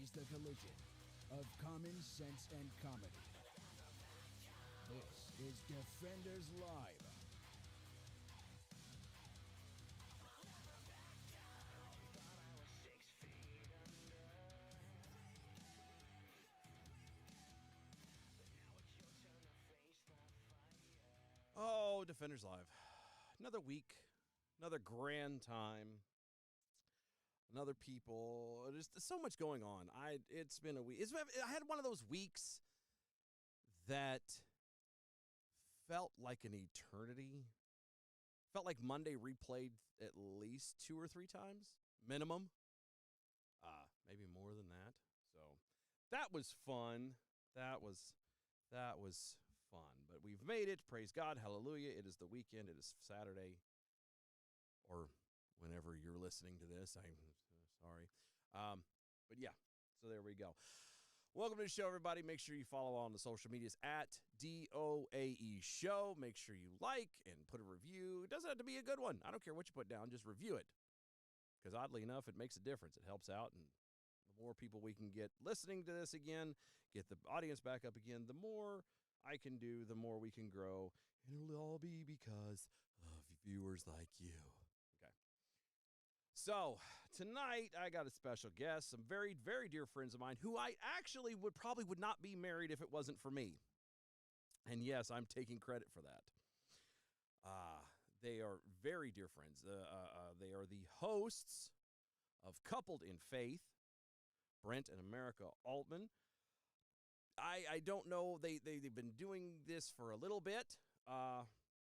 is the collision of common sense and comedy. This is Defenders Live. Oh, Defenders Live. Another week, another grand time, another people. There's so much going on. It's been a week. I had one of those weeks that felt like an eternity. Felt like Monday replayed at least 2 or 3 times, minimum. Maybe more than that. So that was fun. That was fun. But we've made it. Praise God. Hallelujah. It is the weekend. It is Saturday. Or whenever you're listening to this. I'm sorry. But yeah. So there we go. Welcome to the show, everybody. Make sure you follow on the social medias at DOAE Show. Make sure you like and put a review. It doesn't have to be a good one. I don't care what you put down. Just review it. Because oddly enough, it makes a difference. It helps out. And the more people we can get listening to this again, get the audience back up again, the more I can do, the more we can grow. And it'll all be because of viewers like you. Okay. So tonight I got a special guest, some very, very dear friends of mine who I actually would not be married if it wasn't for me. And yes, I'm taking credit for that. They are very dear friends. They are the hosts of Coupled in Faith, Brent and America Altman. I don't know. They've been doing this for a little bit,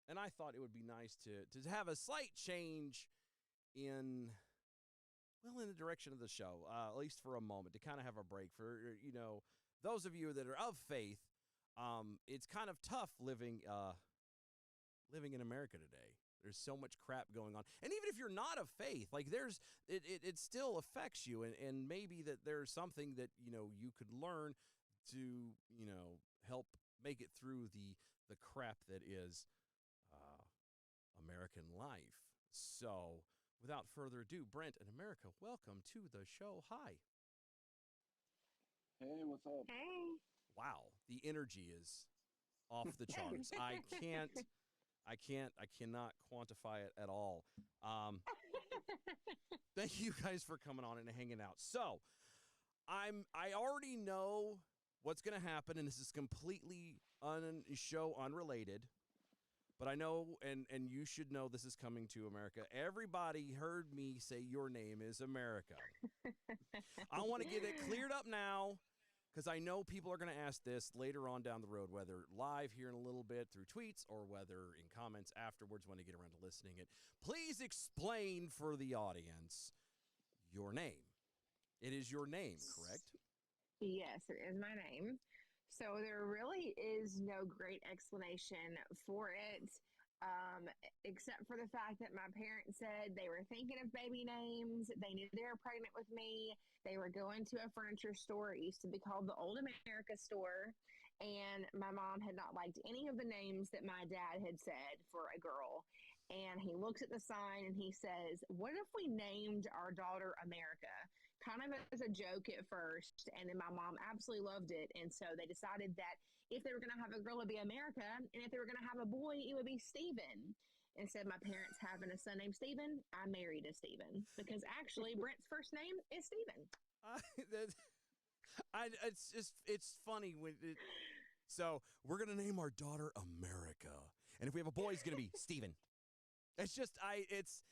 and I thought it would be nice to have a slight change in the direction of the show, at least for a moment, to kind of have a break for, those of you that are of faith. It's kind of tough living in America today. There's so much crap going on. And even if you're not of faith, like it still affects you. And maybe that there's something that, you could learn to, help make it through the crap that is American life. So without further ado, Brent and America, welcome to the show. Hi. Hey, what's up? Hey. Wow. The energy is off the charts. I cannot quantify it at all. Thank you guys for coming on and hanging out. So I already know what's going to happen, and this is completely show unrelated, but I know, and you should know this is coming to America. Everybody heard me say your name is America. I want to get it cleared up now, because I know people are going to ask this later on down the road, whether live here in a little bit through tweets or whether in comments afterwards when they get around to listening it. Please explain for the audience your name. It is your name, correct? Yes, it is my name. So there really is no great explanation for it, except for the fact that my parents said they were thinking of baby names. They knew they were pregnant with me. They were going to a furniture store. It used to be called the Old America Store. And my mom had not liked any of the names that my dad had said for a girl. And he looks at the sign and he says, what if we named our daughter America? Kind of as a joke at first. And then my mom absolutely loved it. And so they decided that if they were going to have a girl, it'd be America. And if they were going to have a boy, it would be Stephen. Instead of my parents having a son named Stephen, I married a Stephen. Because actually, Brent's first name is Stephen. It's funny when so we're going to name our daughter America. And if we have a boy, it's going to be Stephen. It's just, it's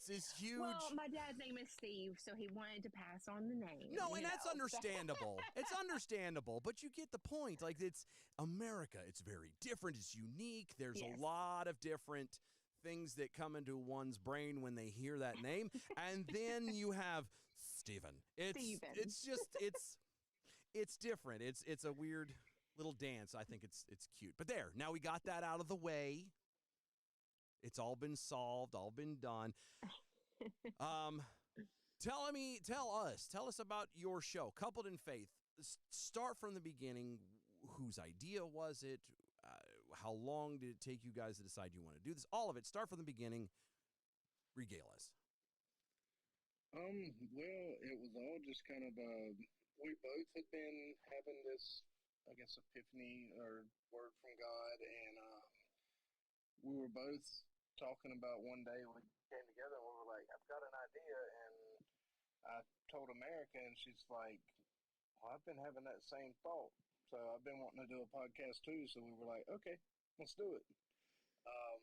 this huge. Well, my dad's name is Steve, so he wanted to pass on the name. No, and that's understandable. It's understandable, but you get the point. Like, it's America. It's very different. It's unique. There's a lot of different things that come into one's brain when they hear that name. And then you have Stephen. It's just, it's different. It's a weird little dance. I think it's cute. But there, now we got that out of the way. It's all been solved, all been done. Tell us about your show, Coupled in Faith. Start from the beginning. Whose idea was it? How long did it take you guys to decide you want to do this? All of it. Start from the beginning. Regale us. Well, it was all just kind of the we both had been having this, I guess, epiphany or word from God, and we were both talking about one day we came together and we were like, I've got an idea, and I told America, and she's like, well, I've been having that same thought, so I've been wanting to do a podcast too. So we were like, okay, let's do it. Um,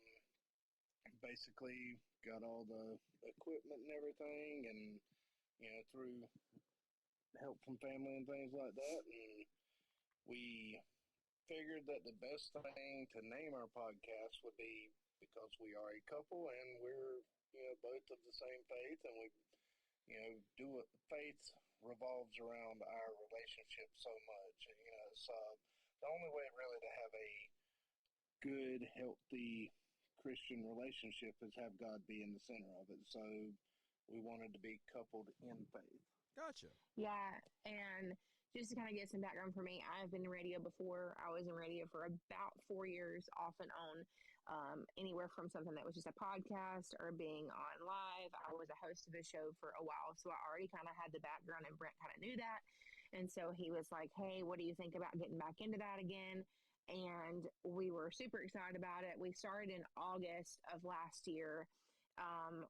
Basically, got all the equipment and everything, and through help from family and things like that, and we figured that the best thing to name our podcast would be because we are a couple and we're both of the same faith, and we do it. Faith revolves around our relationship so much, and it's the only way really to have a good, healthy Christian relationship is have God be in the center of it. So we wanted to be coupled in faith. Gotcha. Yeah, and just to kind of get some background for me, I've been in radio before. I was in radio for about 4 years, off and on, anywhere from something that was just a podcast or being on live. I was a host of a show for a while, so I already kind of had the background, and Brent kind of knew that. And so he was like, hey, what do you think about getting back into that again? And we were super excited about it. We started in August of last year.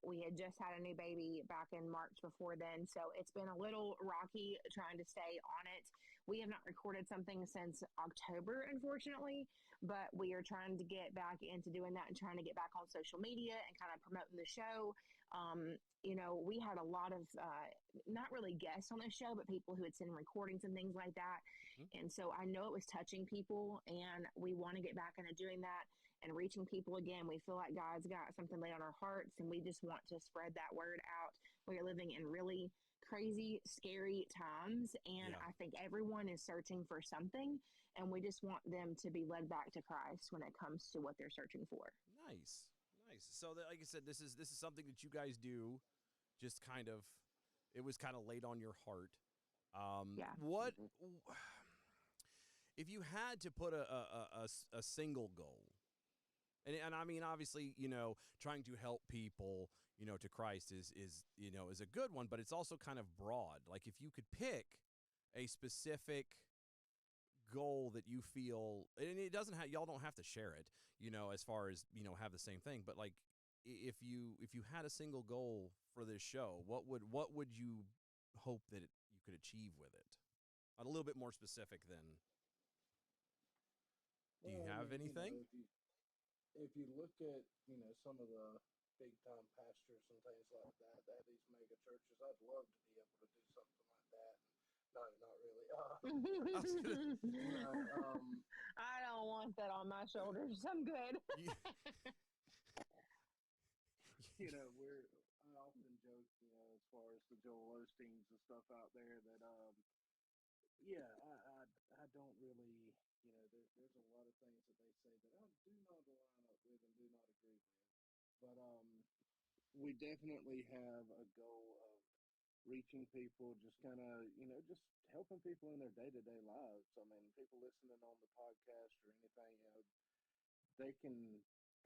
We had just had a new baby back in March before then, so it's been a little rocky trying to stay on it. We have not recorded something since October, unfortunately, but we are trying to get back into doing that and trying to get back on social media and kind of promoting the show. We had a lot of, not really guests on the show, but people who had sent recordings and things like that. Mm-hmm. And so I know it was touching people, and we want to get back into doing that and reaching people again. We feel like God's got something laid on our hearts, and we just want to spread that word out. We are living in really crazy, scary times, and I think everyone is searching for something, and we just want them to be led back to Christ when it comes to what they're searching for. Nice. So, like I said, this is something that you guys do. Just kind of, it was kind of laid on your heart. What if you had to put a single goal? And I mean, obviously, trying to help people, to Christ is a good one, but it's also kind of broad. Like if you could pick a specific goal that you feel, and it doesn't have, y'all don't have to share it, as far as, have the same thing, but like if you had a single goal for this show, what would you hope that you could achieve with it? A little bit more specific than, do you have anything? If you look at, some of the big time pastors and things like that, they have these mega churches. I'd love to be able to do something like that. No, not really. I don't want that on my shoulders. I'm good. I often joke, as far as the Joel Osteens and stuff out there that, I don't really, there's a lot of things that they say that I do not line up with and do not agree with. But we definitely have a goal of reaching people, just kind of, just helping people in their day-to-day lives. I mean, people listening on the podcast or anything, they can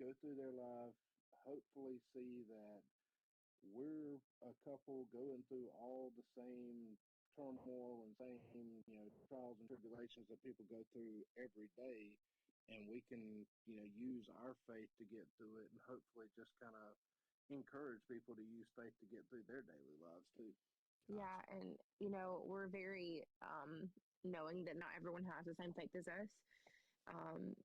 go through their life, hopefully see that we're a couple going through all the same turmoil and same, trials and tribulations that people go through every day. And we can, use our faith to get through it, and hopefully just kind of encourage people to use faith to get through their daily lives too. Yeah, and we're very knowing that not everyone has the same faith as us.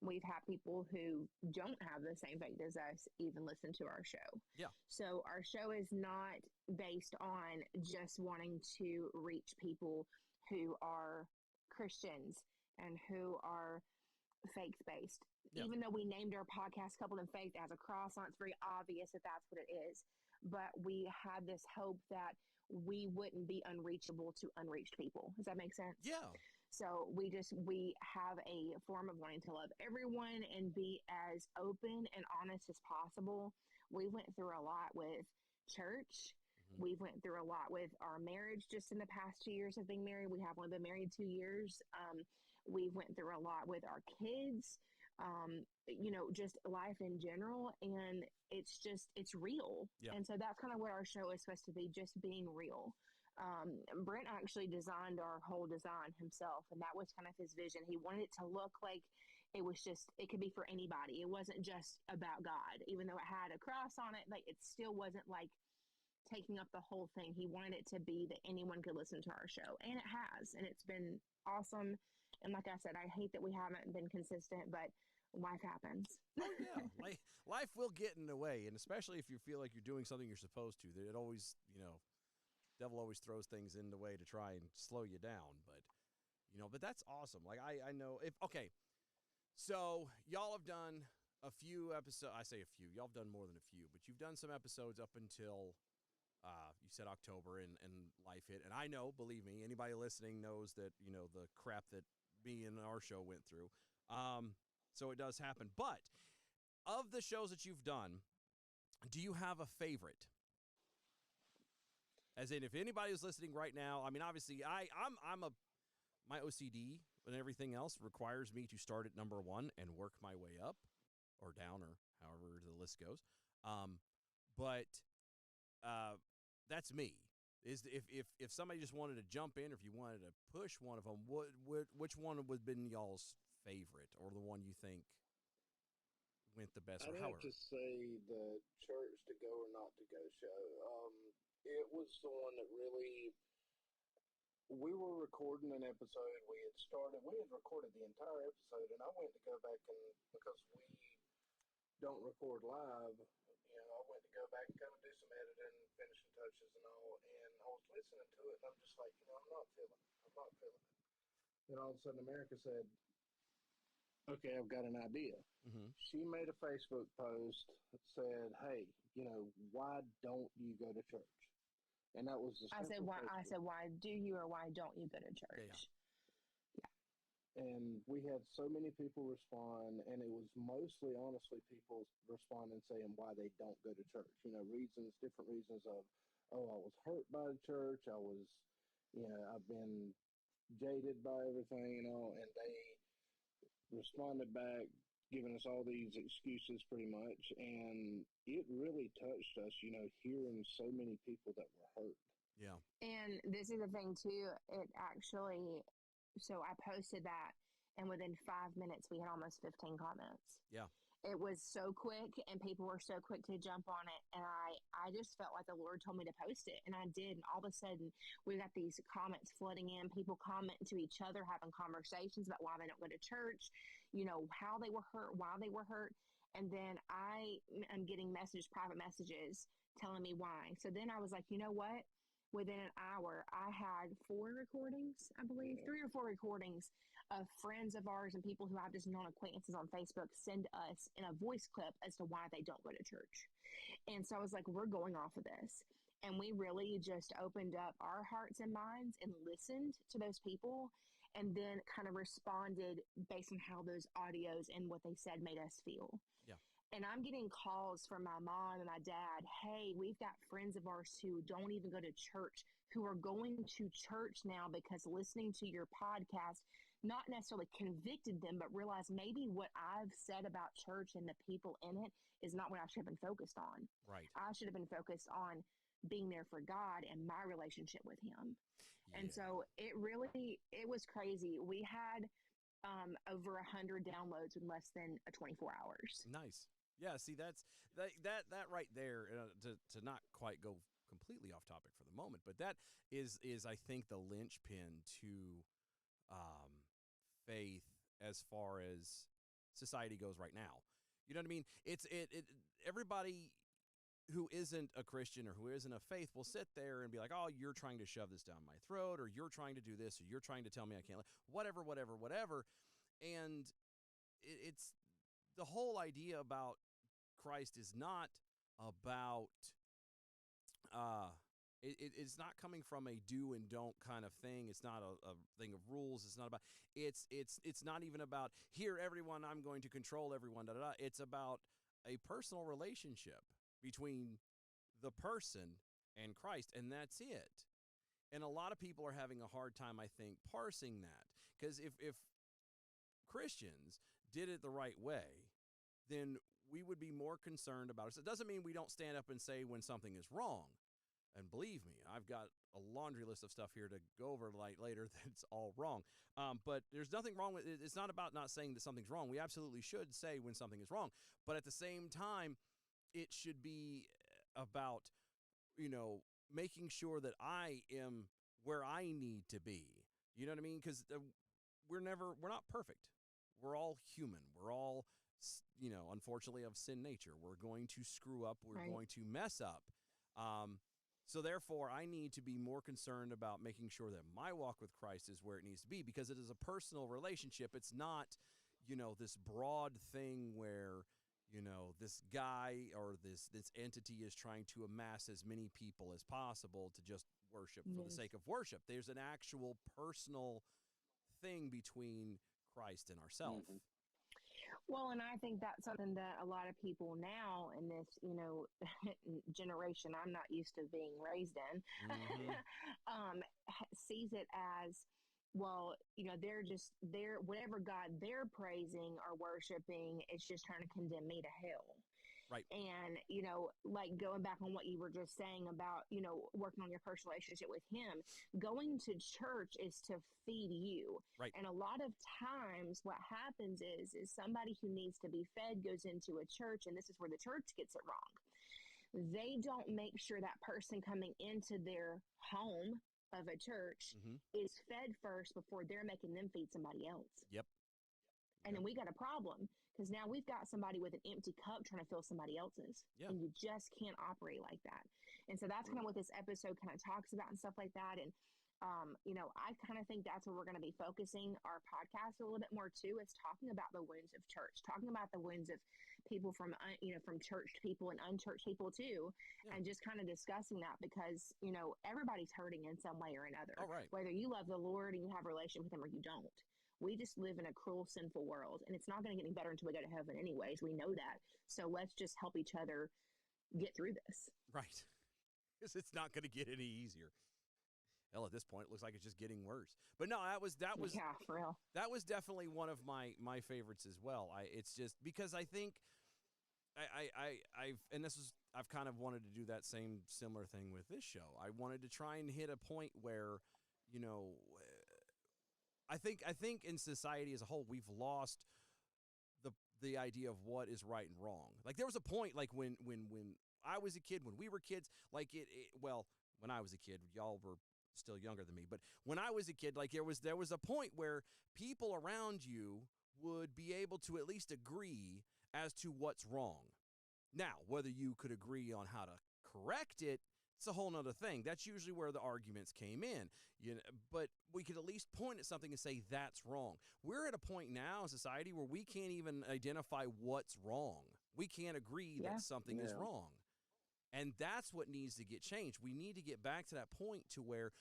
We've had people who don't have the same faith as us even listen to our show. Yeah. So our show is not based on just wanting to reach people who are Christians and who are faith-based. Yeah. Even though we named our podcast Coupled in Faith, as a cross on, it's very obvious that that's what it is. But we had this hope that we wouldn't be unreachable to unreached people. Does that make sense? Yeah. So we have a form of wanting to love everyone and be as open and honest as possible. We went through a lot with church. Mm-hmm. We went through a lot with our marriage just in the past 2 years of being married. We have only been married 2 years. We went through a lot with our kids, just life in general. And it's real. Yeah. And so that's kind of what our show is supposed to be, just being real. Brent actually designed our whole design himself, and that was kind of his vision. He wanted it to look like it could be for anybody. It wasn't just about God, even though it had a cross on it. Like, it still wasn't like taking up the whole thing. He wanted it to be that anyone could listen to our show, and it has, and it's been awesome. And like I said, I hate that we haven't been consistent, but life happens. Oh yeah, life will get in the way, and especially if you feel like you're doing something you're supposed to, it always, devil always throws things in the way to try and slow you down. But that's awesome. Like I know if okay, so y'all have done a few episodes. I say a few. Y'all have done more than a few, but you've done some episodes up until you said October and life hit. And I know, believe me, anybody listening knows that the crap that me and our show went through. So it does happen. But of the shows that you've done, do you have a favorite? As in, if anybody is listening right now, I mean, obviously, my OCD and everything else requires me to start at number one and work my way up or down or however the list goes. But that's me. If somebody just wanted to jump in, or if you wanted to push one of them, which one would have been y'all's favorite, or the one you think went the best? I'd have to say the church to go or not to go show. It was the one that really. We were recording an episode. We had recorded the entire episode, and I went to go back and because we don't record live, I went to go back and kind of do some editing, finishing touches and all, and I was listening to it, and I'm just like, I'm not feeling it. Then all of a sudden, America said, okay, I've got an idea. Mm-hmm. She made a Facebook post that said, hey, why don't you go to church? And that was the I said, why do you or why don't you go to church? Yeah. And we had so many people respond, and it was mostly, honestly, people responding saying why they don't go to church. Different reasons of, I was hurt by the church. I was, I've been jaded by everything, and they responded back, giving us all these excuses pretty much. And it really touched us, hearing so many people that were hurt. Yeah. And this is the thing too, so I posted that, and within 5 minutes we had almost 15 comments. Yeah. It was so quick, and people were so quick to jump on it, and I just felt like the Lord told me to post it, and I did. And all of a sudden we got these comments flooding in, people commenting to each other, having conversations about why they don't go to church, how they were hurt, why they were hurt. And then I am getting private messages telling me why. So then I was like, you know what? Within an hour, I had 4 recordings, I believe, 3 or 4 recordings of friends of ours and people who I've just known, acquaintances on Facebook, send us in a voice clip as to why they don't go to church. And so I was like, we're going off of this. And we really just opened up our hearts and minds and listened to those people, and then kind of responded based on how those audios and what they said made us feel. Yeah. And I'm getting calls from my mom and my dad. Hey, we've got friends of ours who don't even go to church, who are going to church now because listening to your podcast not necessarily convicted them, but realized maybe what I've said about church and the people in it is not what I should have been focused on. Right. I should have been focused on being there for God and my relationship with him. Yeah. And so it was crazy. We had over 100 downloads in less than 24 hours. Nice. Yeah, see, that right there, to not quite go completely off topic for the moment, but that is I think the linchpin to faith as far as society goes right now. You know what I mean? It's everybody who isn't a Christian or who isn't a faith will sit there and be like, oh, you're trying to shove this down my throat, or you're trying to do this, or you're trying to tell me I can't, whatever. And it's the whole idea about Christ is not about it's not coming from a do and don't kind of thing. It's not a thing of rules. It's not about it's not even about here everyone, I'm going to control everyone. It's about a personal relationship between the person and Christ, and that's it. And a lot of people are having a hard time, I think, parsing that, because if Christians did it the right way, then we would be more concerned about it. So it doesn't mean we don't stand up and say when something is wrong. And believe me, I've got a laundry list of stuff here to go over later that's all wrong. But there's nothing wrong with it. It's not about not saying that something's wrong. We absolutely should say when something is wrong. But at the same time, it should be about, making sure that I am where I need to be. You know what I mean? Because we're not perfect. We're all human. We're all, unfortunately of sin nature. We're going to screw up. We're going to mess up. So therefore, I need to be more concerned about making sure that my walk with Christ is where it needs to be, because it is a personal relationship. It's not, this broad thing where, this guy or this entity is trying to amass as many people as possible to just worship for the sake of worship. There's an actual personal thing between Christ and ourselves. Mm-hmm. Well, and I think that's something that a lot of people now in this, generation I'm not used to being raised in, sees it as, well, they're whatever God they're praising or worshiping, it's just trying to condemn me to hell. Right. And, like going back on what you were just saying about, working on your personal relationship with him, going to church is to feed you. Right. And a lot of times what happens is somebody who needs to be fed goes into a church, and this is where the church gets it wrong. They don't make sure that person coming into their home of a church is fed first before they're making them feed somebody else. Yep. And then we got a problem, because now we've got somebody with an empty cup trying to fill somebody else's. Yeah. And you just can't operate like that. And so that's kind of what this episode kind of talks about and stuff like that. And, I kind of think that's where we're going to be focusing our podcast a little bit more too, is talking about the wounds of church, talking about the wounds of people from churched people and unchurched people too. Yeah. And just kind of discussing that, because, everybody's hurting in some way or another. Oh, right. Whether you love the Lord and you have a relationship with him or you don't. We just live in a cruel, sinful world, and it's not going to get any better until we go to heaven anyways. We know that. So let's just help each other get through this. Right. Because it's not going to get any easier. Hell, at this point, it looks like it's just getting worse. But no, that was yeah, for real. That was definitely one of my favorites as well. It's just because I think I've kind of wanted to do that similar thing with this show. I wanted to try and hit a point where, I think in society as a whole, we've lost the idea of what is right and wrong. Like there was a point, like when I was a kid, when we were kids, like when I was a kid, y'all were still younger than me, but when I was a kid, like there was a point where people around you would be able to at least agree as to what's wrong. Now, whether you could agree on how to correct it, it's a whole nother thing. That's usually where the arguments came in. But we could at least point at something and say that's wrong. We're at a point now in society where we can't even identify what's wrong. We can't agree that something is wrong. And that's what needs to get changed. We need to get back to that point to where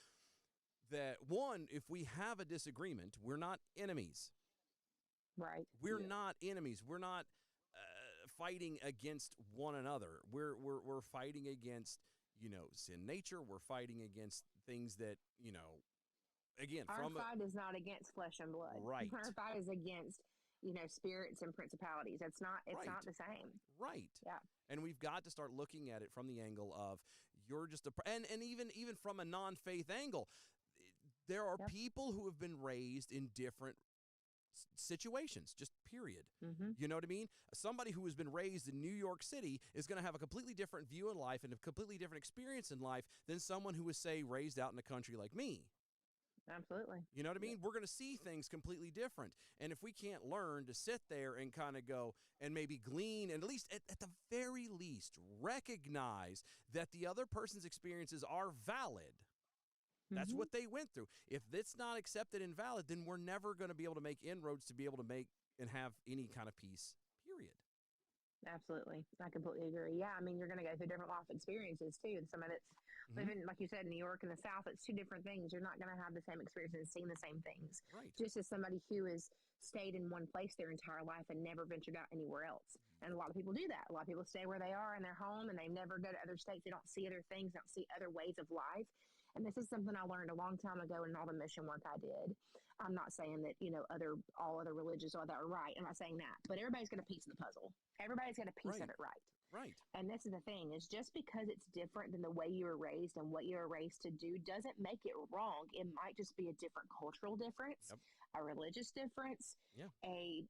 that, one, if we have a disagreement, we're not enemies. Right. We're not enemies. We're not fighting against one another. We're fighting against, sin nature. We're fighting against things that, again, our fight is not against flesh and blood. Right. Our fight is against, spirits and principalities. It's not the same. Right. Yeah. And we've got to start looking at it from the angle of you're just and even from a non-faith angle. There are people who have been raised in different situations, just period. You know what I mean? Somebody who has been raised in New York City is going to have a completely different view in life and a completely different experience in life than someone who was, say, raised out in a country like me. Absolutely. You know what I mean? We're going to see things completely different. And if we can't learn to sit there and kind of go and maybe glean, and at least at the very least recognize that the other person's experiences are valid. That's what they went through. If it's not accepted and valid, then we're never going to be able to make inroads to be able to make and have any kind of peace, period. Absolutely. I completely agree. Yeah, I mean, you're going to go through different life experiences, too. And some of it's living, like you said, in New York and the South, it's two different things. You're not going to have the same experience and seeing the same things. Right. Just as somebody who has stayed in one place their entire life and never ventured out anywhere else. And a lot of people do that. A lot of people stay where they are in their home and they never go to other states. They don't see other things, don't see other ways of life. And this is something I learned a long time ago in all the mission work I did. I'm not saying that, all other religions are that are right. I'm not saying that. But everybody's got a piece of the puzzle. Everybody's got a piece of it right. Right. And this is the thing, is just because it's different than the way you were raised and what you were raised to do doesn't make it wrong. It might just be a different cultural difference, Yep. a religious difference, Yeah. a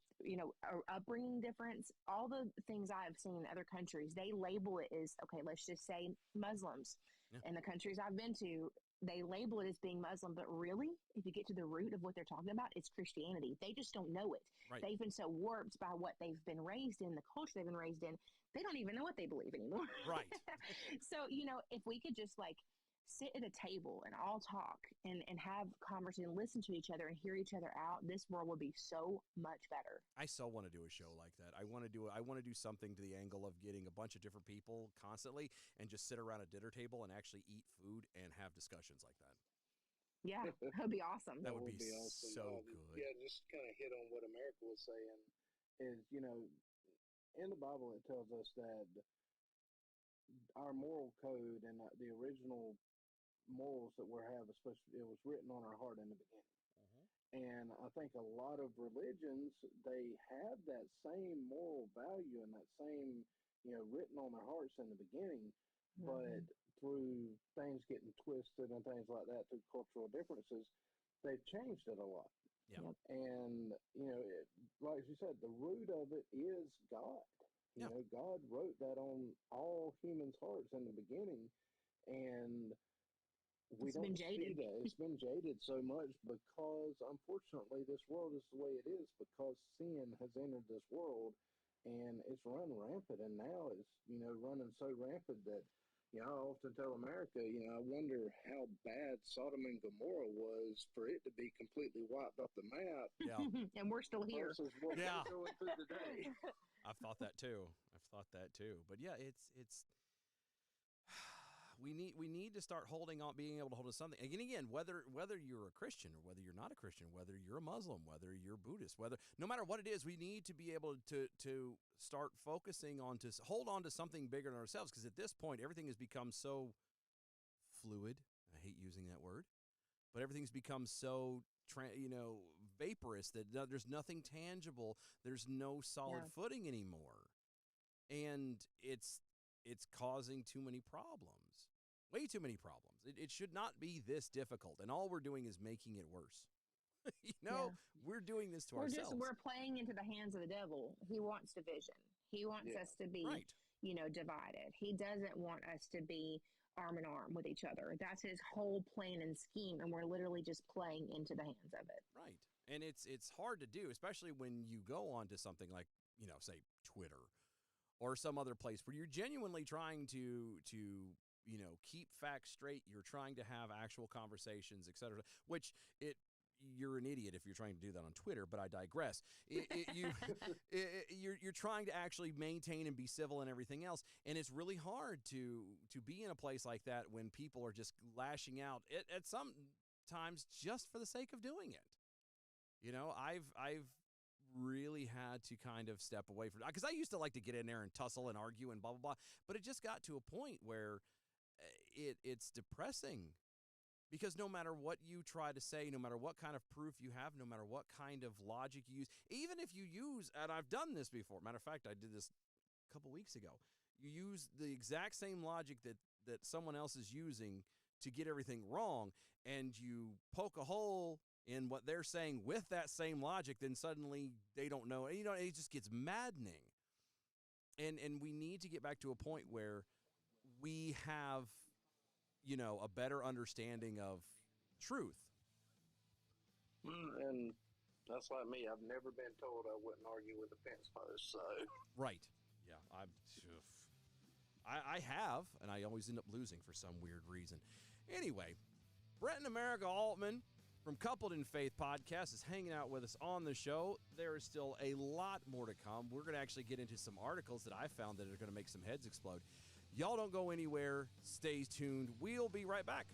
upbringing difference. All the things I have seen in other countries, they label it as, okay, let's just say Muslims. Yeah. In the countries I've been to, they label it as being Muslim, but really, if you get to the root of what they're talking about, it's Christianity. They just don't know it. Right. They've been so warped by what they've been raised in, the culture they've been raised in, they don't even know what they believe anymore. Right. So, if we could just sit at a table and all talk and have conversation, listen to each other and hear each other out, this world would be so much better. I so want to do a show like that. I want to do something to the angle of getting a bunch of different people constantly and just sit around a dinner table and actually eat food and have discussions like that. Yeah, that would be awesome. That would be awesome. so good. Yeah, just kind of hit on what America was saying is, in the Bible it tells us that our moral code and the original morals that we have, especially, it was written on our heart in the beginning. And I think a lot of religions, they have that same moral value and that same, written on their hearts in the beginning, but through things getting twisted and things like that, through cultural differences, they've changed it a lot. Yeah. And, like you said, the root of it is God. Yeah. God wrote that on all humans' hearts in the beginning, and we It's don't been see jaded. that. It's been jaded so much because, unfortunately, this world is the way it is because sin has entered this world, and it's run rampant. And now it's, running so rampant that, I often tell America, I wonder how bad Sodom and Gomorrah was for it to be completely wiped off the map. Yeah. And we're still here. Versus what Yeah. we're going through today. I've thought that too. But yeah, it's we need to start being able to hold to something. Again, whether you're a Christian or whether you're not a Christian, whether you're a Muslim, whether you're Buddhist, no matter what it is, we need to be able to start focusing on to hold on to something bigger than ourselves. Because at this point, everything has become so fluid. I hate using that word, but everything's become so vaporous that there's nothing tangible. There's no solid footing anymore, and it's causing too many problems, way too many problems. It should not be this difficult, and all we're doing is making it worse. We're doing this to ourselves. We're playing into the hands of the devil. He wants division. He wants us to be, right. Divided. He doesn't want us to be arm in arm with each other. That's his whole plan and scheme, and we're literally just playing into the hands of it. Right. And it's hard to do, especially when you go on to something like, say Twitter or some other place where you're genuinely trying to keep facts straight. You're trying to have actual conversations, et cetera, which you're an idiot if you're trying to do that on Twitter, but I digress. You're trying to actually maintain and be civil and everything else, and it's really hard to be in a place like that when people are just lashing out at some times just for the sake of doing it. I've really had to kind of step away from it because I used to like to get in there and tussle and argue and blah blah blah, but it just got to a point where it's depressing. Because no matter what you try to say, no matter what kind of proof you have, no matter what kind of logic you use, even if you use, and I've done this before, matter of fact, I did this a couple weeks ago, you use the exact same logic that someone else is using to get everything wrong, and you poke a hole in what they're saying with that same logic, then suddenly they don't know. It just gets maddening. And we need to get back to a point where we have a better understanding of truth. And that's like me. I've never been told I wouldn't argue with a fence post. So right, yeah, I have, and I always end up losing for some weird reason. Anyway, Brent and America Altman from Coupled in Faith podcast is hanging out with us on the show. There is still a lot more to come. We're going to actually get into some articles that I found that are going to make some heads explode. Y'all don't go anywhere. Stay tuned. We'll be right back.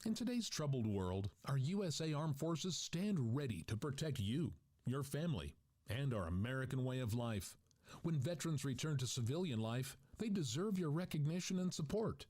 In today's troubled world, our USA Armed Forces stand ready to protect you, your family, and our American way of life. When veterans return to civilian life, they deserve your recognition and support.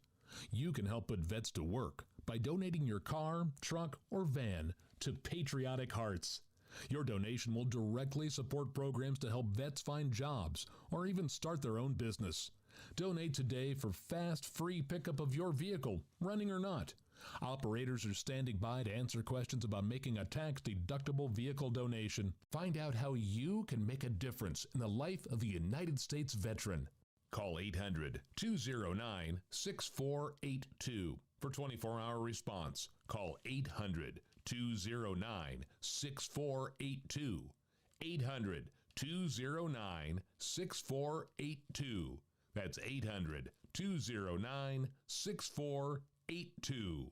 You can help put vets to work by donating your car, truck, or van to Patriotic Hearts. Your donation will directly support programs to help vets find jobs or even start their own business. Donate today for fast, free pickup of your vehicle, running or not. Operators are standing by to answer questions about making a tax-deductible vehicle donation. Find out how you can make a difference in the life of a United States veteran. Call 800-209-6482 for 24-hour response. Call 800-209-6482. 800-209-6482. That's 800-209-6482.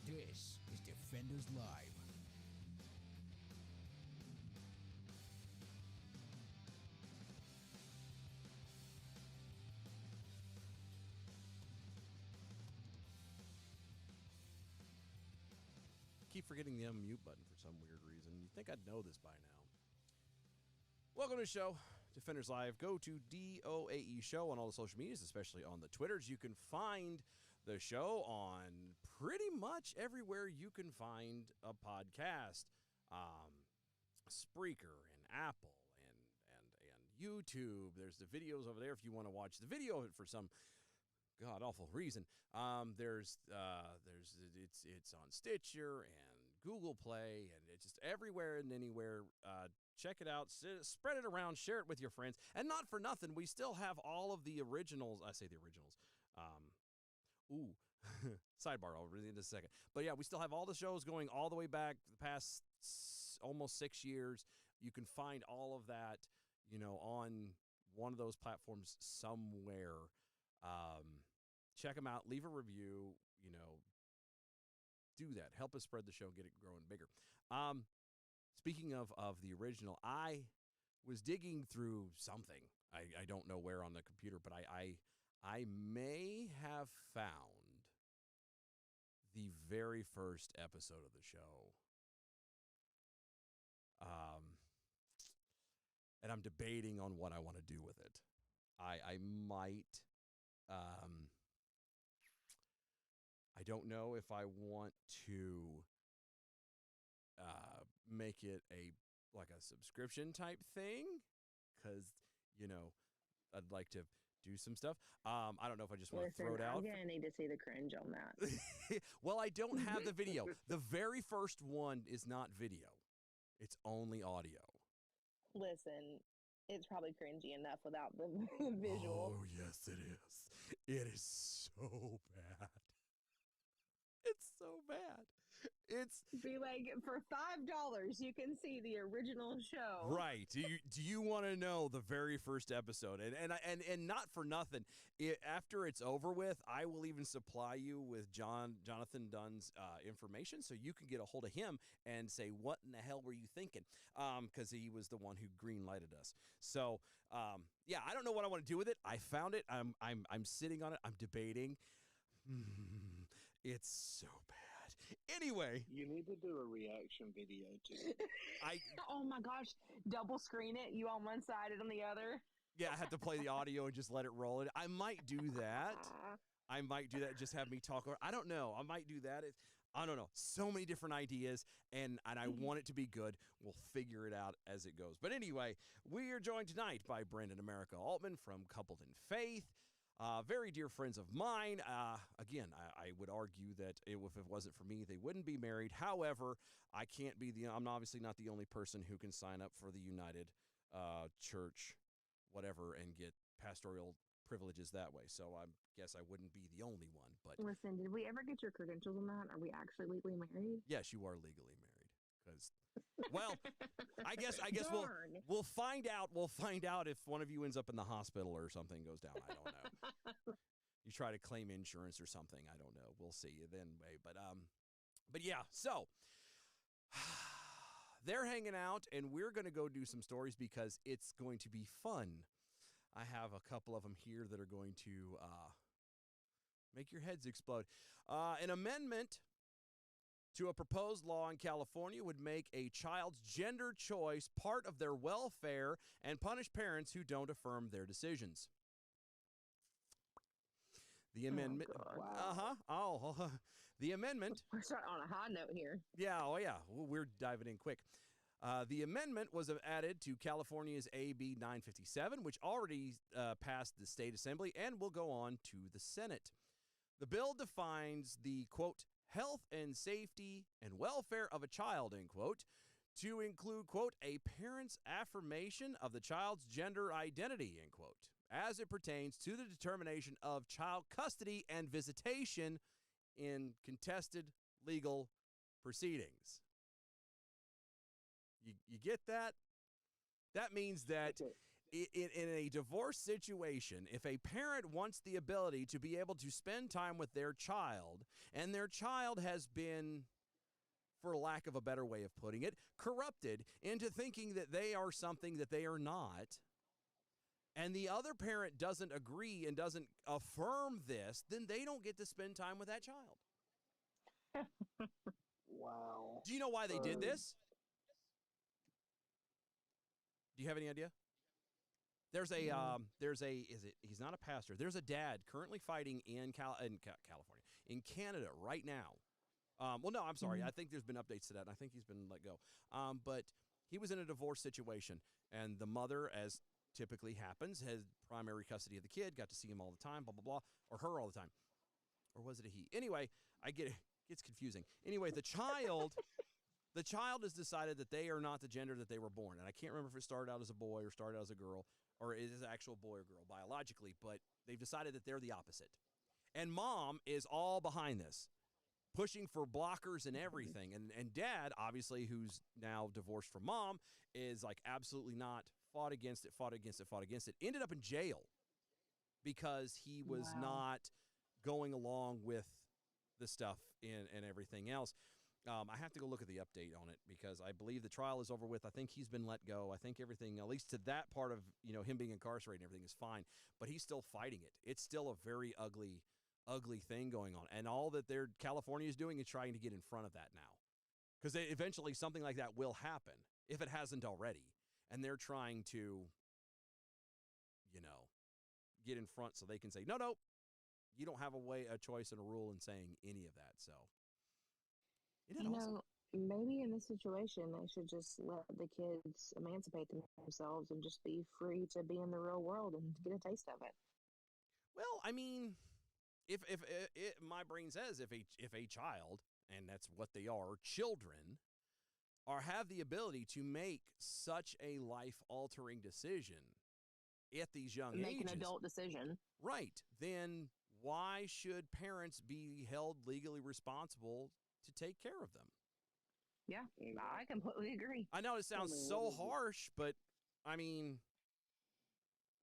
This is Defenders Live. Keep forgetting the unmute button for some weird reason. You'd think I'd know this by now. Welcome to the show, Defenders Live. Go to DOAE Show on all the social medias, especially on the Twitters. You can find the show on pretty much everywhere you can find a podcast. Spreaker and Apple and YouTube. There's the videos over there if you want to watch the video of it for some god awful reason. It's on Stitcher and Google Play, and it's just everywhere and anywhere. Check it out, spread it around, share it with your friends. And not for nothing, we still have all of the originals. I say the originals. Sidebar, I'll read in a second. But yeah, we still have all the shows going all the way back the past almost 6 years. You can find all of that, on one of those platforms somewhere. Check them out, leave a review, do that. Help us spread the show, get it growing bigger. Speaking of the original, I was digging through something. I don't know where on the computer, but I may have found the very first episode of the show. And I'm debating on what I want to do with it. I might, I don't know if I want to make it a subscription type thing, because I'd like to do some stuff. I don't know if I just want to throw it out. I'm gonna need to see the cringe on that. Well, I don't have the video. The very first one is not video; it's only audio. Listen, it's probably cringy enough without the visual. Oh yes, it is. It is so bad. It's so bad. It's be like, for $5 you can see the original show. Right. Do you want to know the very first episode? And not for nothing, after it's over with, I will even supply you with Jonathan Dunn's information, so you can get a hold of him and say, what in the hell were you thinking? Because he was the one who green-lighted us. So yeah, I don't know what I want to do with it. I found it. I'm sitting on it. I'm debating. It's so bad. Anyway, You need to do a reaction video to it. Oh my gosh, double screen it, you on one side and on the other. Yeah, I have to play the audio and just let it roll. I might do that. Just have me talk. Or I don't know. I might do that. I don't know. So many different ideas, and I want it to be good. We'll figure it out as it goes. But anyway, we are joined tonight by Brent and America Altman from Coupled in Faith. Very dear friends of mine. Again, I would argue that if it wasn't for me, they wouldn't be married. However, I'm obviously not the only person who can sign up for the United Church, whatever, and get pastoral privileges that way. So I guess I wouldn't be the only one. But listen, did we ever get your credentials on that? Are we actually legally married? yes, you are legally married. Because, well, I guess Darn. we'll find out. We'll find out if one of you ends up in the hospital or something goes down. I don't know. You try to claim insurance or something. I don't know. We'll see then. But yeah. So they're hanging out, and we're going to go do some stories because it's going to be fun. I have a couple of them here that are going to make your heads explode. An amendment to a proposed law in California would make a child's gender choice part of their welfare and punish parents who don't affirm their decisions. The amendment. The amendment. We're starting on a high note here. Yeah, we're diving in quick. The amendment was added to California's AB 957, which already passed the state assembly and will go on to the Senate. The bill defines the, quote, health and safety and welfare of a child, end quote, to include, quote, a parent's affirmation of the child's gender identity, end quote, as it pertains to the determination of child custody and visitation in contested legal proceedings. You get that? That means that in a divorce situation, if a parent wants the ability to be able to spend time with their child, and their child has been, for lack of a better way of putting it, corrupted into thinking that they are something that they are not, and the other parent doesn't agree and doesn't affirm this, then they don't get to spend time with that child. Wow. Do you know why they did this? Do you have any idea? He's not a pastor. There's a dad currently fighting in California, in Canada right now. Well, no, I'm sorry. I think there's been updates to that, and I think he's been let go. But he was in a divorce situation, and the mother, as typically happens, has primary custody of the kid, got to see him all the time, blah, blah, blah, or her all the time. Or was it a he? Anyway, I get it. It gets confusing. Anyway, the child has decided that they are not the gender that they were born. And I can't remember if it started out as a boy or started out as a girl, or it is an actual boy or girl biologically, but they've decided that they're the opposite. And mom is all behind this, pushing for blockers and everything. And dad, obviously, who's now divorced from mom, is like absolutely not, fought against it, ended up in jail because he was not going along with the stuff and everything else. I have to go look at the update on it because I believe the trial is over with. I think he's been let go. I think everything, at least to that part of, him being incarcerated and everything is fine, but he's still fighting it. It's still a very ugly thing going on. And all that California is doing is trying to get in front of that now. Because eventually something like that will happen, if it hasn't already. And they're trying to, get in front so they can say, no, you don't have a choice and a rule in saying any of that. So, awesome? Maybe in this situation, they should just let the kids emancipate themselves and just be free to be in the real world and get a taste of it. Well, I mean, if my brain says if a child, and that's what they are, children, have the ability to make such a life-altering decision at these young ages. Make an adult decision. Right. Then why should parents be held legally responsible to take care of them? Yeah, I completely agree. I know it sounds so harsh, but I mean,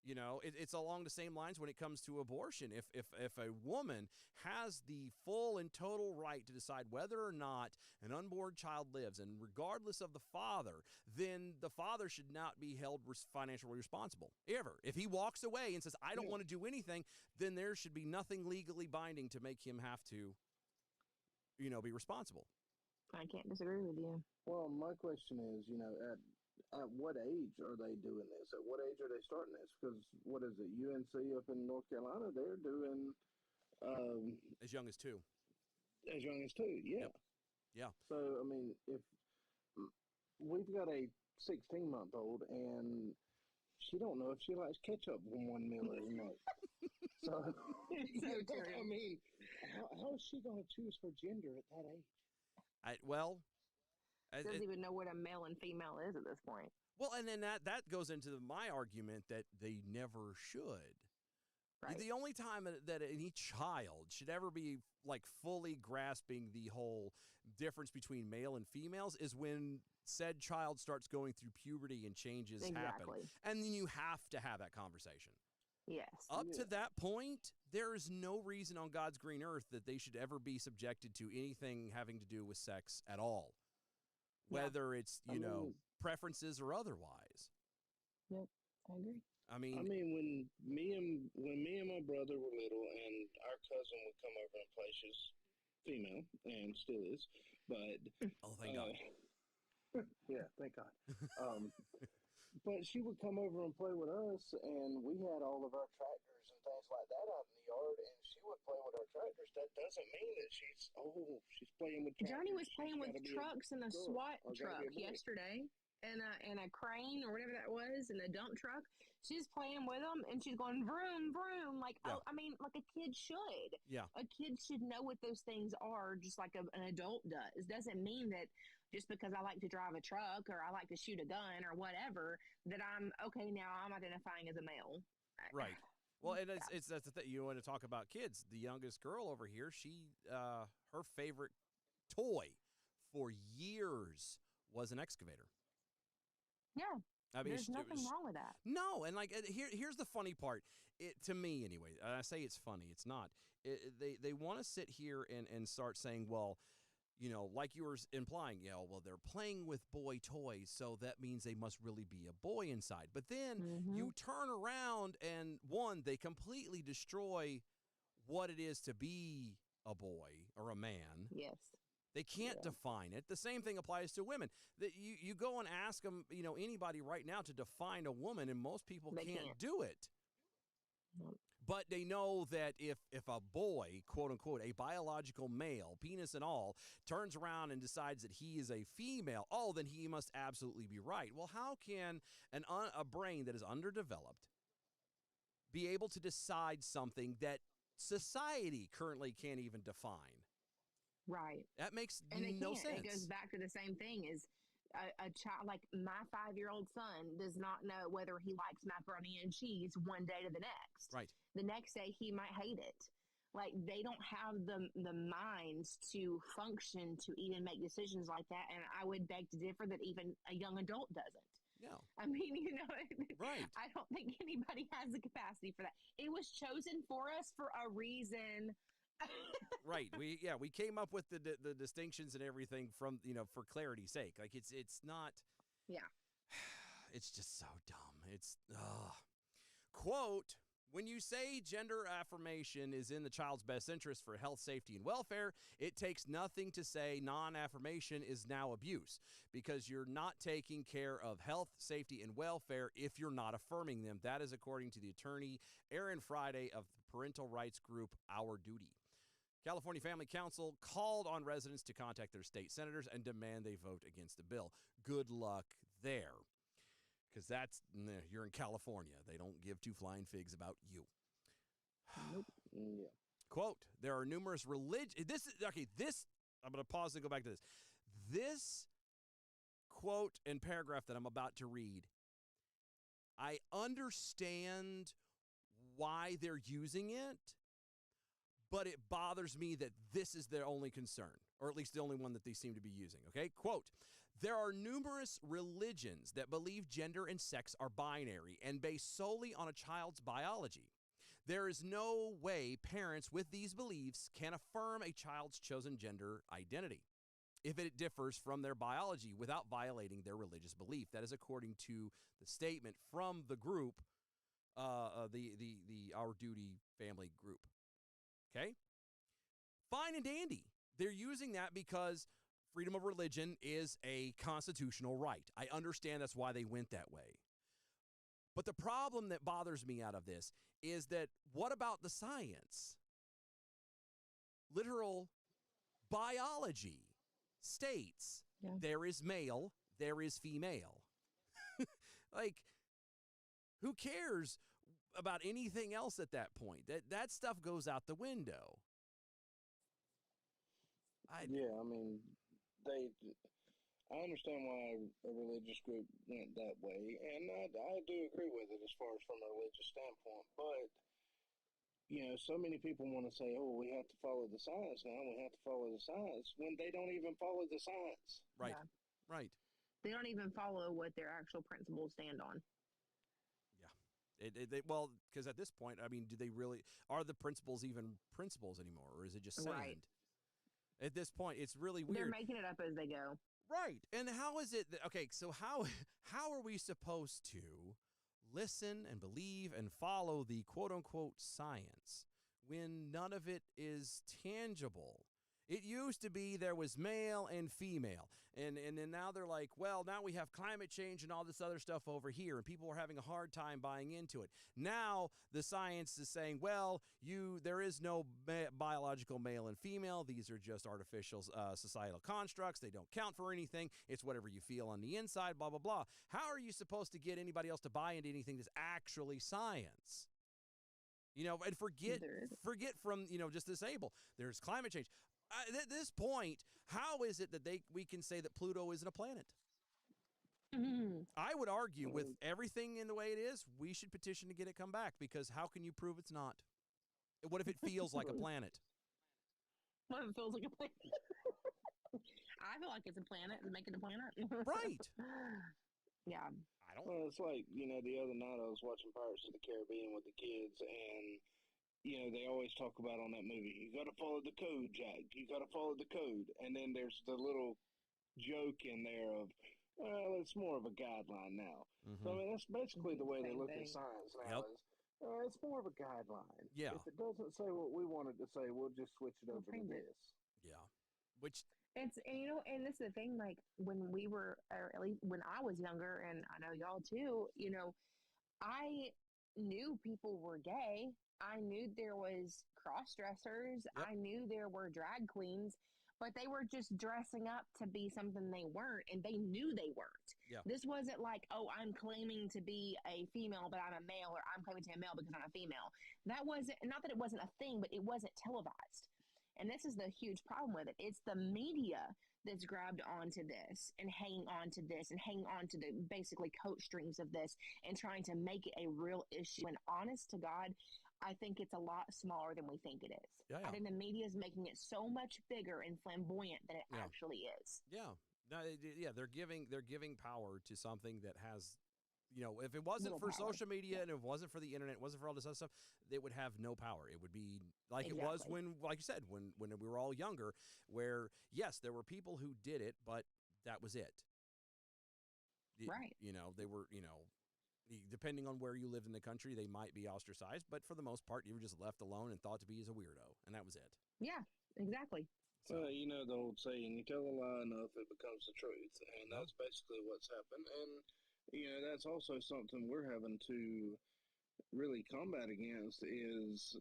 it's along the same lines when it comes to abortion. If a woman has the full and total right to decide whether or not an unborn child lives, and regardless of the father, then the father should not be held financially responsible, ever. If he walks away and says, I don't want to do anything, then there should be nothing legally binding to make him have to, be responsible. I can't disagree with you. Well, my question is, at what age are they doing this? At what age are they starting this? Because what is it? UNC up in North Carolina, they're doing As young as 2. as young as 2. Yeah. Yep. Yeah. So I mean, if we've got a 16-month-old and she don't know if she likes ketchup from one meal every night. So, I mean, how is she going to choose her gender at that age? Doesn't even know what a male and female is at this point. Well, and then that goes into my argument that they never should. Right. The only time that any child should ever be like fully grasping the whole difference between male and females is when said child starts going through puberty and changes happen. And then you have to have that conversation. Yes. Up to that point, there is no reason on God's green earth that they should ever be subjected to anything having to do with sex at all. Whether it's, preferences or otherwise. Yep, I agree. I mean, when me and my brother were little, and our cousin would come over and play. She's female and still is, but thank God. Yeah, thank God. But she would come over and play with us, and we had all of our tractors and things like that out in the yard, and she would play with our tractors. That doesn't mean that she's playing with tractors. Johnny was playing with trucks and a SWAT truck yesterday, and a crane or whatever that was, and a dump truck. She's playing with them, and she's going vroom, vroom. Like, like a kid should. Yeah. A kid should know what those things are, just like an adult does. Doesn't mean that just because I like to drive a truck or I like to shoot a gun or whatever, that I'm identifying as a male. Right. Well, and that's the thing. You want to talk about kids. The youngest girl over here, her favorite toy for years was an excavator. Yeah. I mean, there's nothing wrong with that. No, and like here's the funny part. To me, anyway, I say it's funny. It's not. They want to sit here and start saying, well, like you were implying, well, they're playing with boy toys, so that means they must really be a boy inside. But then you turn around and, one, they completely destroy what it is to be a boy or a man. Yes. They can't define it. The same thing applies to women. That you go and ask them, anybody right now to define a woman, and most people can't do it. Nope. But they know that if a boy, quote unquote, a biological male, penis and all, turns around and decides that he is a female, then he must absolutely be right. Well, how can a brain that is underdeveloped be able to decide something that society currently can't even define? Right. That makes no sense. It goes back to the same thing as a child. Like my 5-year-old son does not know whether he likes macaroni and cheese one day to the next. Right. The next day he might hate it. Like they don't have the minds to function to even make decisions like that. And I would beg to differ that even a young adult doesn't. Yeah. I mean, right. I don't think anybody has the capacity for that. It was chosen for us for a reason. Right. We came up with the distinctions and everything from, for clarity's sake. Like it's not. Yeah. It's just so dumb. It's quote, when you say gender affirmation is in the child's best interest for health, safety, and welfare, it takes nothing to say non-affirmation is now abuse because you're not taking care of health, safety, and welfare if you're not affirming them. That is according to the attorney Aaron Friday of the parental rights group Our Duty. California Family Council called on residents to contact their state senators and demand they vote against the bill. Good luck there, because you're in California. They don't give two flying figs about you. Nope. Yeah. Quote, there are numerous religions. I'm going to pause and go back to this. This quote and paragraph that I'm about to read, I understand why they're using it, but it bothers me that this is their only concern, or at least the only one that they seem to be using, okay? Quote, there are numerous religions that believe gender and sex are binary and based solely on a child's biology. There is no way parents with these beliefs can affirm a child's chosen gender identity if it differs from their biology without violating their religious belief. That is according to the statement from the group, the Our Duty family group. Okay? Fine and dandy. They're using that because freedom of religion is a constitutional right. I understand that's why they went that way. But the problem that bothers me out of this is that what about the science? Literal biology states there is male, there is female. Like, who cares about anything else at that point? That stuff goes out the window. I mean, I understand why a religious group went that way, and I do agree with it as far as from a religious standpoint. But so many people want to say, "Oh, we have to follow the science now. We have to follow the science," when they don't even follow the science. Right, right. They don't even follow what their actual principles stand on. Well, because at this point, I mean, do they really, are the principles even principles anymore, or is it just sand? Right. At this point, it's really weird. They're making it up as they go. Right. And how is it okay, so how are we supposed to listen and believe and follow the quote-unquote science when none of it is tangible? It used to be there was male and female, and then now they're like, well, now we have climate change and all this other stuff over here, and people are having a hard time buying into it. Now the science is saying, well, there is no biological male and female. These are just artificial societal constructs. They don't count for anything. It's whatever you feel on the inside, blah, blah, blah. How are you supposed to get anybody else to buy into anything that's actually science? And forget from, just disable. There's climate change. At this point, how is it that we can say that Pluto isn't a planet? Mm-hmm. I would argue with everything in the way it is, we should petition to get it come back, because how can you prove it's not? What if it feels like a planet? What if it feels like a planet? I feel like it's a planet and make it a planet. Right. Yeah. Well, it's like, the other night I was watching Pirates of the Caribbean with the kids, and they always talk about on that movie, you got to follow the code, Jack. You got to follow the code. And then there's the little joke in there of, well, it's more of a guideline now. Mm-hmm. So, I mean, that's basically the way they look thing. at science now is, it's more of a guideline. Yeah. If it doesn't say what we want it to say, we'll just switch it over to this. Yeah. Which... And this is the thing, like, when we were, or at least when I was younger, and I know y'all too, I knew people were gay. I knew there was cross-dressers. Yep. I knew there were drag queens, but they were just dressing up to be something they weren't, and they knew they weren't. Yeah. This wasn't like, oh, I'm claiming to be a female, but I'm a male, or I'm claiming to be a male because I'm a female. That wasn't, not that it wasn't a thing, but it wasn't televised. And this is the huge problem with it. It's the media that's grabbed onto this and hanging on to this and hanging on to the basically coat strings of this and trying to make it a real issue. And honest to God, I think it's a lot smaller than we think it is. Yeah. I think the media is making it so much bigger and flamboyant than it actually is. Yeah. No, they're giving power to something that has, if it wasn't for social media and if it wasn't for the internet, it wasn't for all this other stuff, it would have no power. It would be like it was when, like you said, when we were all younger, where, yes, there were people who did it, but that was it. Right. They were, depending on where you lived in the country, they might be ostracized, but for the most part, you were just left alone and thought to be as a weirdo, and that was it. Yeah, exactly. So, the old saying, you tell a lie enough, it becomes the truth, and that's basically what's happened. And that's also something we're having to really combat against is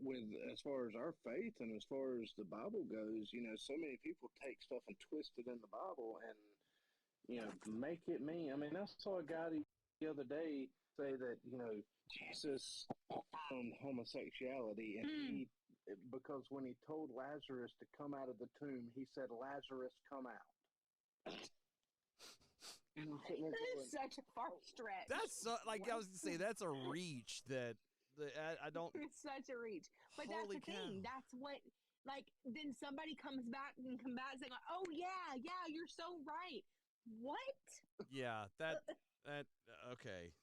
with, as far as our faith and as far as the Bible goes, so many people take stuff and twist it in the Bible and, make it mean. I mean, I saw a guy the other day say that, Jesus affirmed homosexuality, and because when he told Lazarus to come out of the tomb, he said, Lazarus, come out. That is such a far stretch. That's I was going to say, that's a reach that I don't. It's such a reach. But that's the thing. That's what, then somebody comes back and saying, oh, yeah, you're so right. What? Yeah, okay.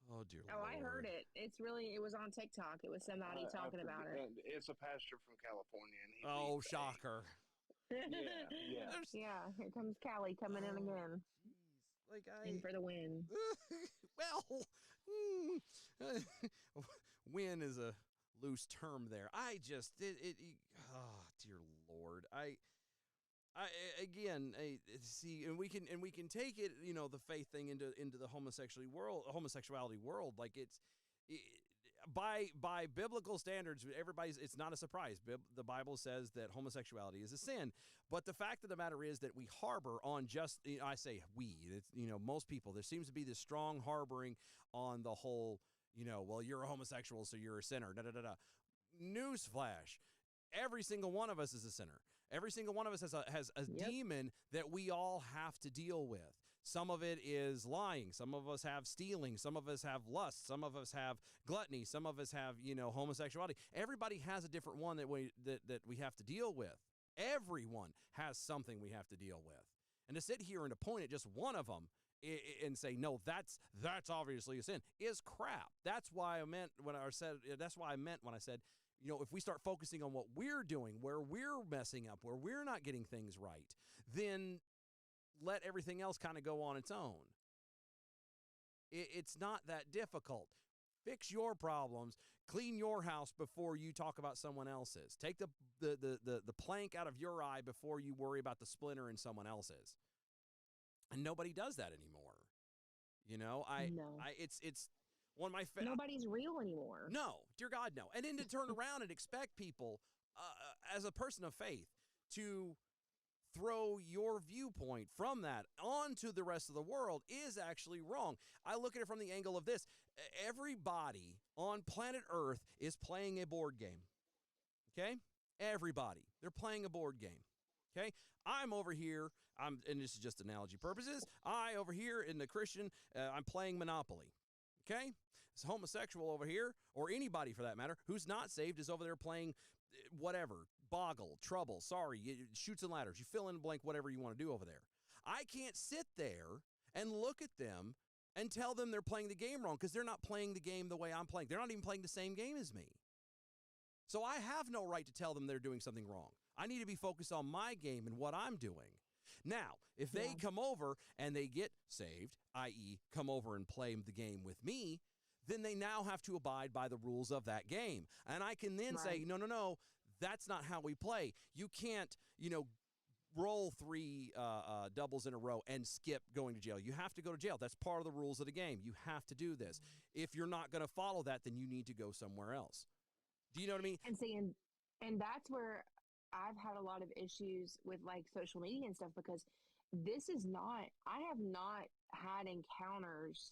Oh, dear Lord. Oh, I heard it. It was on TikTok. It was somebody talking about it. It's a pastor from California. And shocker. Yeah, here comes Callie coming in again. Geez. In for the win. Well, win is a loose term there. Oh, dear Lord. See, and we can take it, the faith thing into the homosexuality world. Like by biblical standards, it's not a surprise. The Bible says that homosexuality is a sin. But the fact of the matter is that we harbor on I say we, most people, there seems to be this strong harboring on the whole, well, you're a homosexual, so you're a sinner. Da, da, da, da. Newsflash. Every single one of us is a sinner. Every single one of us has a demon that we all have to deal with. Some of it is lying. Some of us have stealing. Some of us have lust. Some of us have gluttony. Some of us have, homosexuality. Everybody has a different one that we have to deal with. Everyone has something we have to deal with. And to sit here and to point at just one of them and say, no, that's obviously a sin is crap. That's why I meant when I said, if we start focusing on what we're doing, where we're messing up, where we're not getting things right, then let everything else kind of go on its own. It's not that difficult. Fix your problems. Clean your house before you talk about someone else's. Take the plank out of your eye before you worry about the splinter in someone else's. And nobody does that anymore. It's one of my nobody's real anymore. No, dear God, no. And then to turn around and expect people, as a person of faith, to throw your viewpoint from that onto the rest of the world is actually wrong. I look at it from the angle of this. Everybody on planet Earth is playing a board game. Okay? Everybody. They're playing a board game. Okay? I'm over here, and this is just analogy purposes, over here in the Christian, I'm playing Monopoly. Okay? This homosexual over here, or anybody for that matter, who's not saved is over there playing whatever, Boggle, Trouble, sorry, Chutes and Ladders. You fill in the blank, whatever you want to do over there. I can't sit there and look at them and tell them they're playing the game wrong because they're not playing the game the way I'm playing. They're not even playing the same game as me. So I have no right to tell them they're doing something wrong. I need to be focused on my game and what I'm doing. Now, if they come over and they get saved, i.e. come over and play the game with me, then they now have to abide by the rules of that game. And I can then say, no, that's not how we play. You can't, roll 3 doubles in a row and skip going to jail. You have to go to jail. That's part of the rules of the game. You have to do this. If you're not going to follow that, then you need to go somewhere else. Do you know what I mean? And see, and that's where I've had a lot of issues with like social media and stuff, because I have not had encounters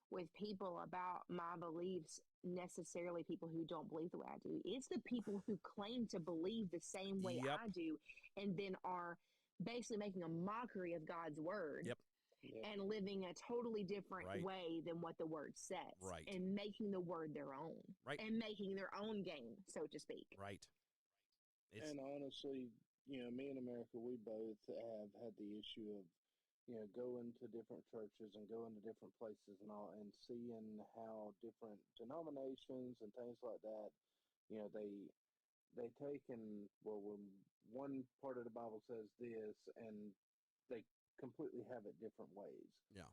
with people about my beliefs, necessarily people who don't believe the way I do. It's the people who claim to believe the same way I do and then are basically making a mockery of God's word and living a totally different way than what the word says and making the word their own and making their own game, so to speak. Right. And honestly, me and America, we both have had the issue of, going to different churches and going to different places and all, and seeing how different denominations and things like that, they take and, when one part of the Bible says this, and they completely have it different ways. Yeah.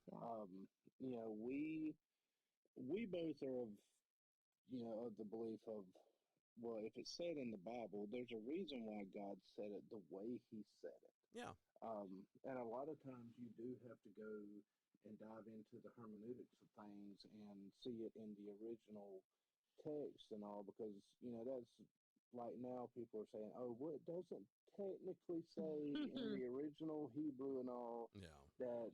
We both are of the belief of, well, if it's said in the Bible, there's a reason why God said it the way he said it. Yeah. And a lot of times you do have to go and dive into the hermeneutics of things and see it in the original text and all, because, that's like now people are saying, oh, well, it doesn't technically say in the original Hebrew and all that,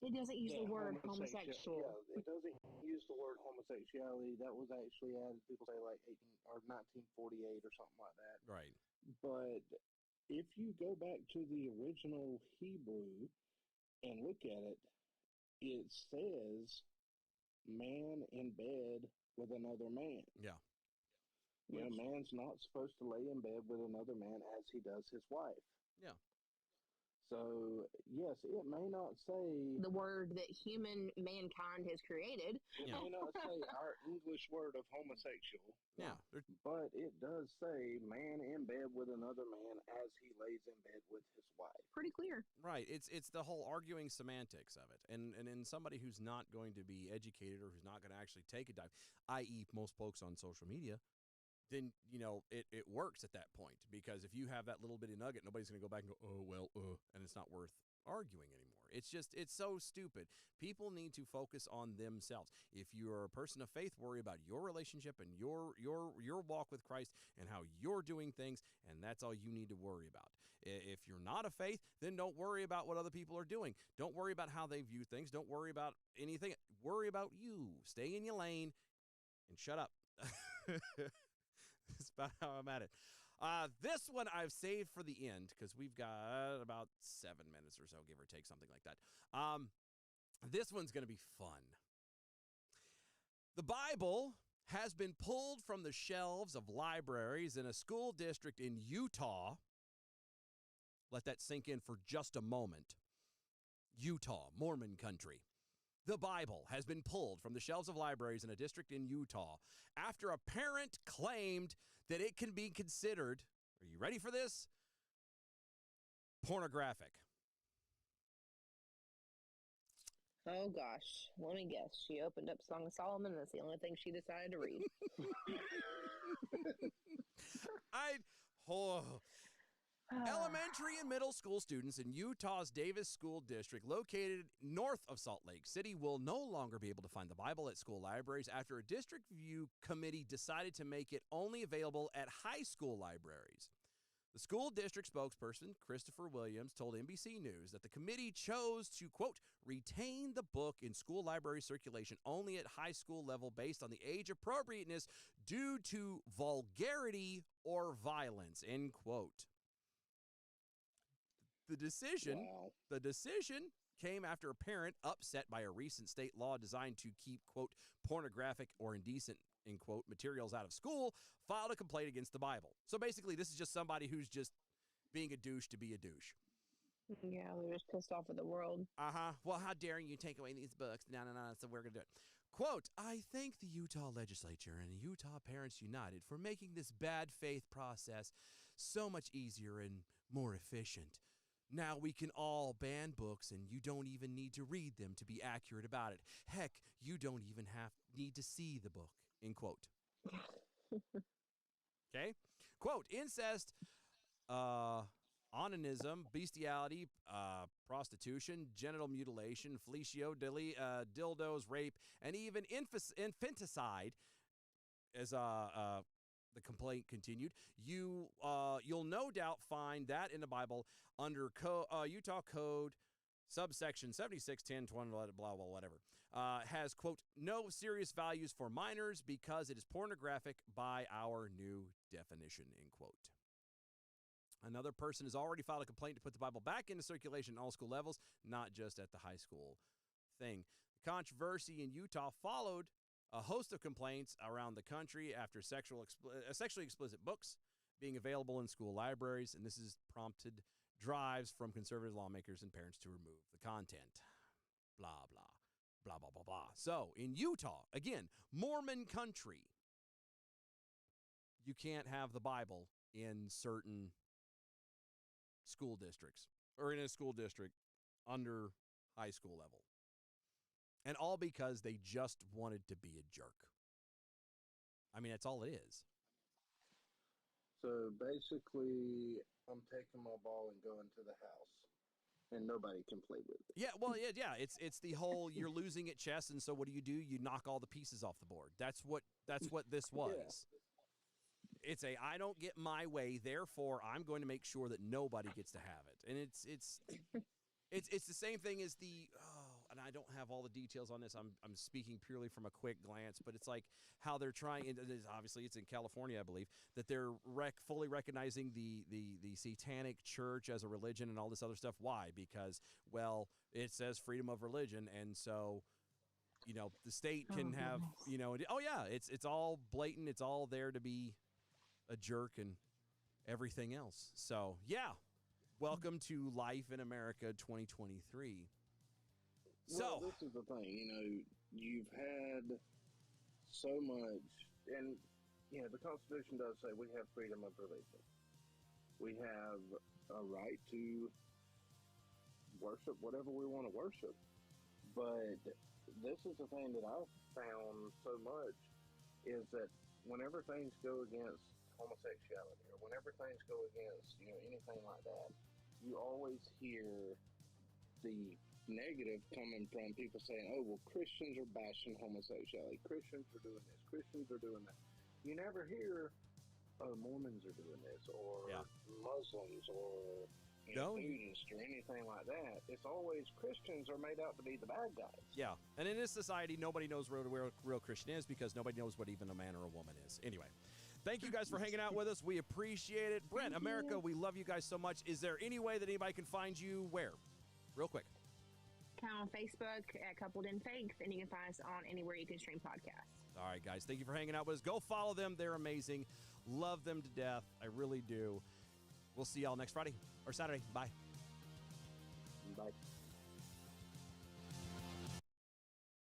it doesn't use the word homosexual. Yeah, it doesn't use the word homosexuality. That was actually added, people say, like 1948 or something like that. Right. But if you go back to the original Hebrew and look at it, it says man in bed with another man. Yeah. Man's not supposed to lay in bed with another man as he does his wife. Yeah. So, yes, it may not say the word that mankind has created. It may not say our English word of homosexual. Yeah. But it does say man in bed with another man as he lays in bed with his wife. Pretty clear. Right. It's the whole arguing semantics of it. And in somebody who's not going to be educated or who's not going to actually take a dive, i.e. most folks on social media, then, it works at that point, because if you have that little bitty nugget, nobody's going to go back and go, oh, well, and it's not worth arguing anymore. It's so stupid. People need to focus on themselves. If you're a person of faith, worry about your relationship and your walk with Christ and how you're doing things, and that's all you need to worry about. If you're not of faith, then don't worry about what other people are doing. Don't worry about how they view things. Don't worry about anything. Worry about you. Stay in your lane and shut up. That's about how I'm at it. This one I've saved for the end because we've got about 7 minutes or so, give or take, something like that. This one's going to be fun. The Bible has been pulled from the shelves of libraries in a school district in Utah. Let that sink in for just a moment. Utah, Mormon country. The Bible has been pulled from the shelves of libraries in a district in Utah after a parent claimed that it can be considered, are you ready for this? Pornographic. Oh, gosh. Let me guess. She opened up Song of Solomon, and that's the only thing she decided to read. Elementary and middle school students in Utah's Davis School District, located north of Salt Lake City, will no longer be able to find the Bible at school libraries after a district review committee decided to make it only available at high school libraries. The school district spokesperson, Christopher Williams, told NBC News that the committee chose to, quote, retain the book in school library circulation only at high school level based on the age appropriateness due to vulgarity or violence, end quote. The decision came after a parent upset by a recent state law designed to keep, quote, pornographic or indecent, end quote, materials out of school, filed a complaint against the Bible. So basically, this is just somebody who's just being a douche to be a douche. Yeah, they're just pissed off at the world. Well, how dare you take away these books? No, so we're going to do it. Quote, I thank the Utah legislature and Utah Parents United for making this bad faith process so much easier and more efficient. Now we can all ban books, and you don't even need to read them to be accurate about it. Heck, you don't even need to see the book, end quote. Okay? Quote, incest, onanism, bestiality, prostitution, genital mutilation, fellatio, dildos, rape, and even infanticide, as the complaint continued. You'll no doubt find that in the Bible under Utah Code subsection 761020 blah blah whatever. Has, quote, no serious values for minors because it is pornographic by our new definition, end quote. Another person has already filed a complaint to put the Bible back into circulation at all school levels, not just at the high school thing. The controversy in Utah followed a host of complaints around the country after sexually explicit books being available in school libraries, and this has prompted drives from conservative lawmakers and parents to remove the content. Blah, blah, blah, blah, blah, blah. So, in Utah, again, Mormon country, you can't have the Bible in certain school districts, or in a school district under high school level. And all because they just wanted to be a jerk. I mean, that's all it is. So basically, I'm taking my ball and going to the house, and nobody can play with it. Yeah, well, yeah. It's the whole you're losing at chess, and so what do? You knock all the pieces off the board. That's what this was. Yeah. It's I don't get my way, therefore I'm going to make sure that nobody gets to have it. And it's the same thing as and I don't have all the details on this. I'm speaking purely from a quick glance, but it's like how they're trying. Obviously, it's in California, I believe, that they're fully recognizing the Satanic Church as a religion and all this other stuff. Why? Because, well, it says freedom of religion, and so the state can have it's all blatant. It's all there to be a jerk and everything else. So yeah, welcome to Life in America 2023. Well, this is the thing, you've had so much, and, the Constitution does say we have freedom of religion. We have a right to worship whatever we want to worship. But this is the thing that I've found so much is that whenever things go against homosexuality or whenever things go against, anything like that, you always hear the negative coming from people saying, oh, well, Christians are bashing homosexuality. Christians are doing this. Christians are doing that. You never hear, oh, Mormons are doing this, or Muslims, or Buddhists, or anything like that. It's always Christians are made out to be the bad guys. Yeah, and in this society, nobody knows what a real Christian is because nobody knows what even a man or a woman is. Anyway, thank you guys for hanging out with us. We appreciate it. Brent, America, we love you guys so much. Is there any way that anybody can find you where? Real quick. On Facebook at Coupled in Faith, and you can find us on anywhere you can stream podcasts. All right, guys, thank you for hanging out with us. Go follow them. They're amazing. Love them to death. I really do. We'll see y'all next Friday or Saturday. Bye. Bye.